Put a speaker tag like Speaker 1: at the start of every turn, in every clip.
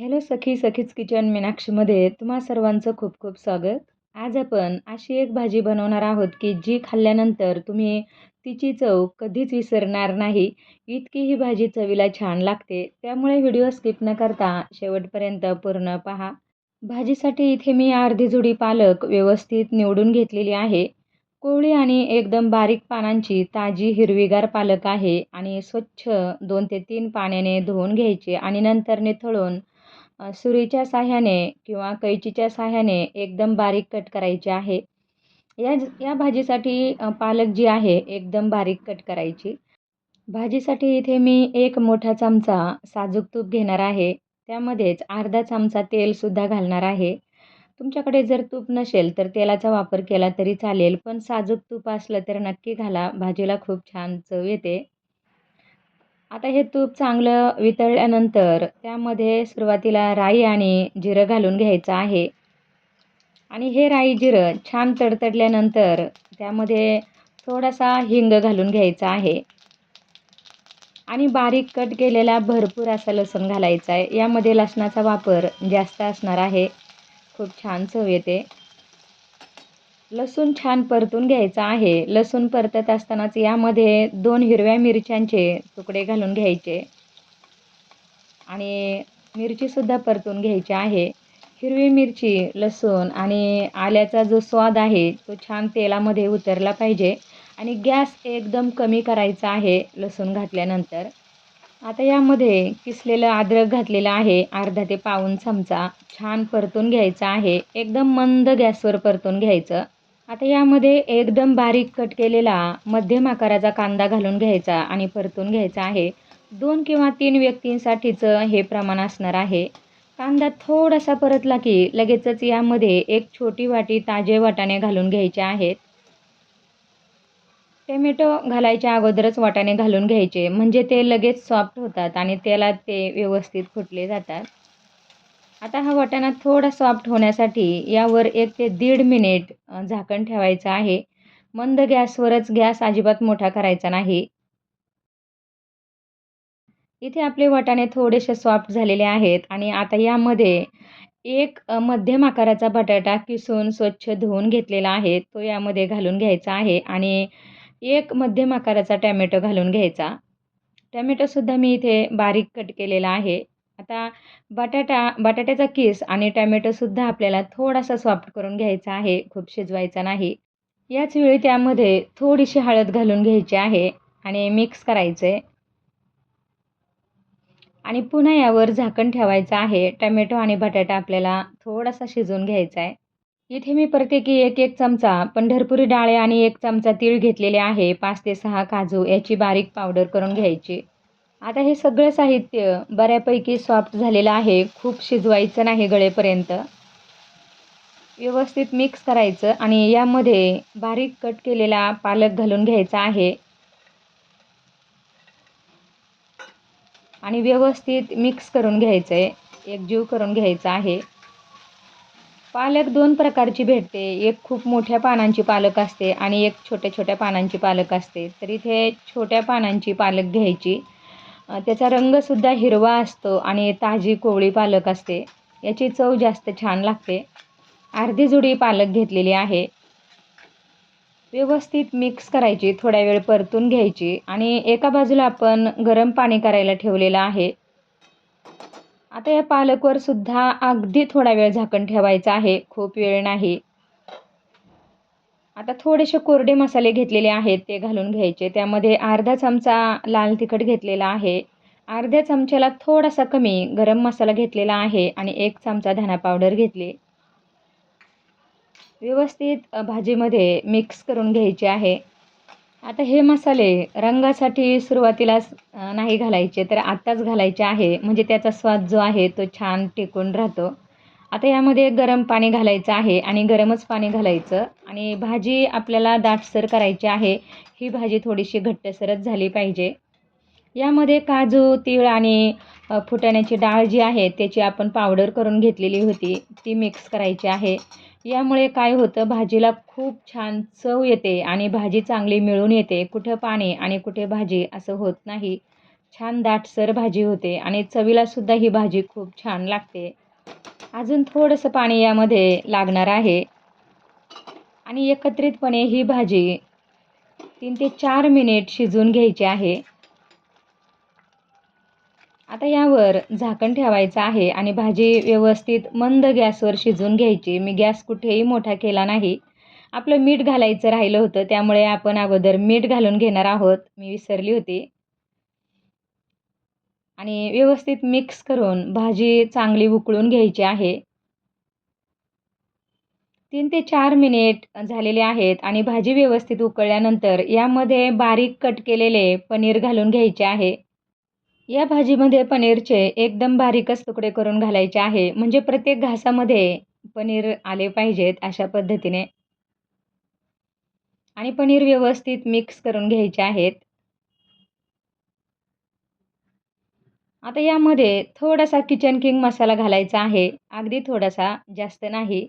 Speaker 1: Hello सखी सखीच kitchen मीनाक्षीमध्ये तुम्हा सर्वांचं खूप खूप स्वागत. आज आपण अशी एक भाजी बनवणार आहोत की जी खाल्ल्यानंतर तुम्ही तिची चव कधीच विसरणार नाही. इतकी ही भाजी चवीला छान लागते. त्यामुळे व्हिडिओ स्किप न करता शेवटपर्यंत पूर्ण पहा. भाजीसाठी इथे मी अर्धी जुडी पालक व्यवस्थित निवडून घेतलेली आहे. कोवळी आणि एकदम बारीक पानांची ताजी हिरवीगार पालक आहे आणि स्वच्छ 2 ते 3 पाण्याने धुवून घ्यायचे आणि नंतर निथळून सुरीच्या साहाय्याने किंवा कैचीच्या साहाय्याने एकदम बारीक कट करायचे आहे. या भाजीसाठी पालक जी आहे एकदम बारीक कट करायची. भाजीसाठी इथे मी 1 मोठा चमचा साजूक तूप घेणार आहे. त्यामध्येच अर्धा चमचा तेलसुद्धा घालणार आहे. तुमच्याकडे जर तूप नसेल तर तेलाचा वापर केला तरी चालेल, पण साजूक तूप असलं तर नक्की घाला. भाजीला खूप छान चव येते. आता हे तूप चांगलं वितळल्यानंतर त्यामध्ये सुरुवातीला राई आणि जिरं घालून घ्यायचं आहे. आणि हे राई जिरं छान तडतडल्यानंतर त्यामध्ये थोडासा हिंग घालून घ्यायचा आहे. आणि बारीक कट केलेला भरपूर असा लसूण घालायचा आहे. यामध्ये लसणाचा वापर जास्त असणार आहे. खूप छान चव येते. लसूण छान परतून घ्यायचा आहे. लसूण परतत असतानाच यामध्ये 2 हिरव्या मिरच्यांचे तुकडे घालून घ्यायचे आणि मिरचीसुद्धा परतून घ्यायची आहे. हिरवी मिरची, लसूण आणि आल्याचा जो स्वाद आहे तो छान तेलामध्ये उतरला पाहिजे आणि गॅस एकदम कमी करायचा आहे लसूण घातल्यानंतर. आता यामध्ये किसलेलं अद्रक घातलेलं आहे अर्धा ते पाऊण चमचा. छान परतून घ्यायचं आहे. एकदम मंद गॅसवर परतून घ्यायचं. आता यामध्ये एकदम बारीक कट केलेला मध्यम आकाराचा कांदा घालून घ्यायचा आणि परतून घ्यायचा आहे. 2 किंवा 3 व्यक्तींसाठीचं हे प्रमाण असणार आहे. कांदा थोडासा परतला की लगेचच यामध्ये 1 छोटी वाटी ताजे वाटाणे घालून घ्यायचे आहेत. टोमॅटो घालायच्या अगोदरच वाटाणे घालून घ्यायचे म्हणजे ते लगेच सॉफ्ट होतात आणि तेलात ते व्यवस्थित फुटले जातात. आता हा वाटाणा थोडा सॉफ्ट होण्यासाठी यावर 1 ते 1.5 मिनिट झाकण ठेवायचं आहे. मंद गॅसवरच, गॅस अजिबात मोठा करायचा नाही. इथे आपले वाटाणे थोडेसे सॉफ्ट झालेले आहेत आणि आता यामध्ये एक मध्यम आकाराचा बटाटा किसून स्वच्छ धुवून घेतलेला आहे. तो यामध्ये घालून घ्यायचा आहे आणि 1 मध्यम आकाराचा टोमॅटो घालून घ्यायचा. टोमॅटोसुद्धा मी इथे बारीक कट केलेला आहे. आता बटाट्याचा किस आणि टोमॅटोसुद्धा आपल्याला थोडासा सॉफ्ट करून घ्यायचा आहे, खूप शिजवायचा नाही. याच वेळी त्यामध्ये थोडीशी हळद घालून घ्यायची आहे आणि मिक्स करायचं आणि पुन्हा यावर झाकण ठेवायचं आहे. टोमॅटो आणि बटाटा आपल्याला थोडासा शिजवून घ्यायचा आहे. इथे मी प्रत्येकी 1-1 चमचा पंढरपुरी डाळे आणि 1 चमचा तीळ घेतलेले आहे. 5 ते 6 काजू याची बारीक पावडर करून घ्यायची. आता हे सगळं साहित्य बऱ्यापैकी सॉफ्ट झालेलं आहे. खूप शिजवायचं नाही गळेपर्यंत. व्यवस्थित मिक्स करायचं आणि यामध्ये बारीक कट केलेला पालक घालून घ्यायचा आहे आणि व्यवस्थित मिक्स करून घ्यायचं आहे. एकजीव करून घ्यायचा आहे. पालक 2 प्रकारची भेटते. एक खूप मोठ्या पानांची पालक असते आणि एक छोट्या-छोट्या पानांची पालक असते. तर इथे छोट्या पानांची पालक घ्यायची. त्याचा रंगसुद्धा हिरवा असतो आणि ताजी कोवळी पालक असते. याची चव जास्त छान लागते. अर्धी जुडी पालक घेतलेली आहे. व्यवस्थित मिक्स करायची, थोडा वेळ परतून घ्यायची आणि एका बाजूला आपण गरम पाणी करायला ठेवलेलं आहे. आता या पालकवर सुद्धा अगदी थोडा वेळ झाकण ठेवायचं आहे, खूप वेळ नाही. आता थोडेसे कोरडे मसाले घेतलेले आहेत ते घालून घ्यायचे. त्यामध्ये अर्धा चमचा लाल तिखट घेतलेला आहे. अर्ध्या चमच्याला थोडासा कमी गरम मसाला घेतलेला आहे आणि 1 चमचा धना पावडर घेतली. व्यवस्थित भाजीमध्ये मिक्स करून घ्यायचे आहे. आता हे मसाले रंगासाठी सुरुवातीलाच नाही घालायचे, तर आत्ताच घालायचे आहे. म्हणजे त्याचा स्वाद जो आहे तो छान टिकून राहतो. आता यामध्ये गरम पाणी घालायचं आहे आणि गरमच पाणी घालायचं आणि भाजी आपल्याला दाटसर करायची आहे. ही भाजी थोडीशी घट्टसरच झाली पाहिजे. यामध्ये काजू, तीळ आणि फुटाण्याची डाळ जी आहे त्याची आपण पावडर करून घेतलेली होती, ती मिक्स करायची आहे. यामुळे काय होतं, भाजीला खूप छान चव येते आणि भाजी चांगली मिळून येते. कुठं पाणी आणि कुठे भाजी असं होत नाही. छान दाटसर भाजी होते आणि चवीलासुद्धा ही भाजी खूप छान लागते. अजून थोडंसं पाणी यामध्ये लागणार आहे आणि एकत्रितपणे ही भाजी 3 ते 4 मिनिट शिजवून घ्यायची आहे. आता यावर झाकण ठेवायचं आहे आणि भाजी व्यवस्थित मंद गॅसवर शिजवून घ्यायची. मी गॅस कुठेही मोठा केला नाही. आपलं मीठ घालायचं राहिलं होतं, त्यामुळे आपण अगोदर मीठ घालून घेणार आहोत. मी विसरली होती. आणि व्यवस्थित मिक्स करून भाजी चांगली उकळून घ्यायची आहे. 3 ते 4 मिनिट झालेले आहेत आणि भाजी व्यवस्थित उकळल्यानंतर यामध्ये बारीक कट केलेले पनीर घालून घ्यायचे आहे. या भाजीमध्ये पनीरचे एकदम बारीकच तुकडे करून घालायचे आहे. म्हणजे प्रत्येक घासामध्ये पनीर आले पाहिजेत अशा पद्धतीने. आणि पनीर व्यवस्थित मिक्स करून घ्यायचे आहेत. आता यामध्ये थोडासा किचन किंग मसाला घालायचा आहे. अगदी थोडासा, जास्त नाही.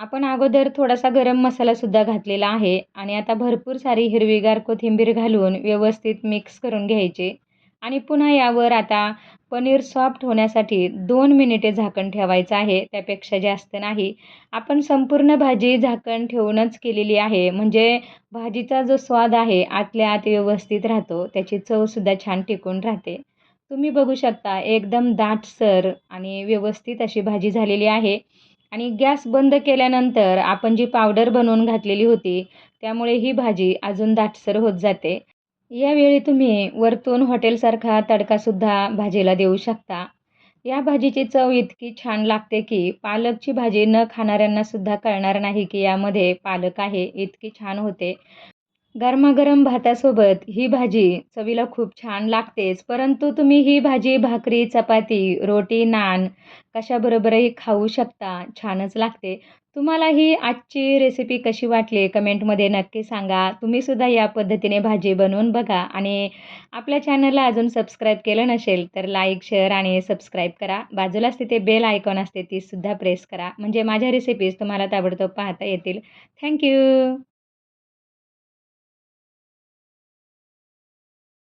Speaker 1: आपण अगोदर थोडासा गरम मसालासुद्धा घातलेला आहे आणि आता भरपूर सारी हिरवीगार कोथिंबीर घालून व्यवस्थित मिक्स करून घ्यायचे आणि पुन्हा यावर आता पनीर सॉफ्ट होण्यासाठी 2 मिनिटे झाकण ठेवायचं आहे, त्यापेक्षा जास्त नाही. आपण संपूर्ण भाजी झाकण ठेवूनच केलेली आहे, म्हणजे भाजीचा जो स्वाद आहे आतल्या आत व्यवस्थित राहतो, त्याची चवसुद्धा छान टिकून राहते. तुम्ही बघू शकता एकदम दाटसर आणि व्यवस्थित अशी भाजी झालेली आहे. आणि गॅस बंद केल्यानंतर आपण जी पावडर बनवून घातलेली होती, त्यामुळे ही भाजी अजून दाटसर होत जाते. यावेळी तुम्ही वरतून हॉटेलसारखा तडकासुद्धा भाजीला देऊ शकता. या भाजीची चव इतकी छान लागते, की पालकची भाजी न खाणाऱ्यांनासुद्धा कळणार नाही, की यामध्ये पालक आहे. इतकी छान होते. गरमागरम भातासोबत ही भाजी चवीला खूप छान लागतेच, परंतु तुम्ही ही भाजी भाकरी, चपाती, रोटी, नान कशाबरोबरही खाऊ शकता. छानच लागते. तुम्हाला ही आजची रेसिपी कशी वाटली कमेंटमध्ये नक्की सांगा. तुम्हीसुद्धा या पद्धतीने भाजी बनवून बघा आणि आपल्या चॅनलला अजून सबस्क्राईब केलं नसेल तर लाईक, शेअर आणि सबस्क्राईब करा. बाजूलाच तिथे बेल आयकॉन असते तीसुद्धा प्रेस करा. म्हणजे माझ्या रेसिपीज तुम्हाला ताबडतोब पाहता येतील. थँक